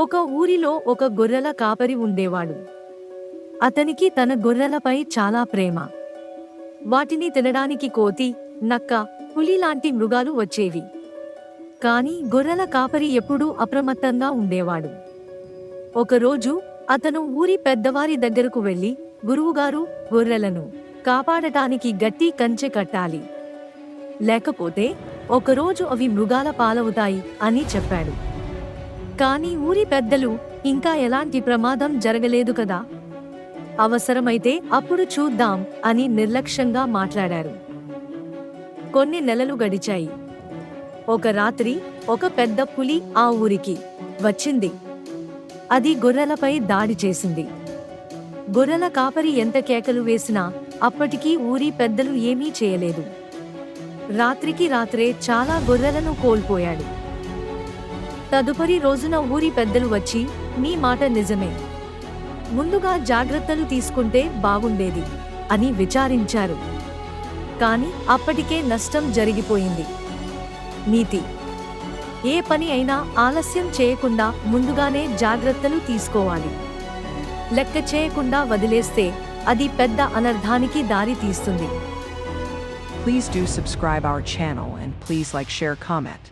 ఒక ఊరిలో ఒక గొర్రెల కాపరి ఉండేవాడు. అతనికి తన గొర్రెలపై చాలా ప్రేమ. వాటిని తినడానికి కోతి, నక్క, పులి లాంటి మృగాలు వచ్చేవి. కాని గొర్రెల కాపరి ఎప్పుడూ అప్రమత్తంగా ఉండేవాడు. ఒకరోజు అతను ఊరి పెద్దవారి దగ్గరకు వెళ్లి, గురువుగారు, గొర్రెలను కాపాడటానికి గట్టి కంచె కట్టాలి. లేకపోతే ఒకరోజు అవి మృగాల పాలవుతాయి అని చెప్పాడు. కాని ఊరి పెద్దలు, ఇంకా ఎలాంటి ప్రమాదం జరగలేదు కదా, అవసరమైతే అప్పుడు చూద్దాం అని నిర్లక్ష్యంగా మాట్లాడారు. కొన్ని నెలలు గడిచాయి. ఒక రాత్రి ఒక పెద్ద పులి ఆ ఊరికి వచ్చింది. అది గొర్రెలపై దాడి చేసింది. గొర్రెల కాపరి ఎంత కేకలు వేసినా అప్పటికీ ఊరి పెద్దలు ఏమీ చేయలేదు. రాత్రికి రాత్రే చాలా గొర్రెలను కోల్పోయాడు. తదుపరి రోజున ఊరి పెద్దలు వచ్చి, మీ మాట నిజమే, ముందుగా జాగ్రత్తలు తీసుకుంటే బాగుండేది అని విచారించారు. కాని అప్పటికే నష్టం జరిగిపోయింది. నీతి: ఏ పని అయినా ఆలస్యం చేయకుండా ముందుగానే జాగ్రత్తలు తీసుకోవాలి. లెక్క చేయకుండా వదిలేస్తే అది పెద్ద అనర్థానికి దారి తీస్తుంది. Please do subscribe our channel and please like, share, comment.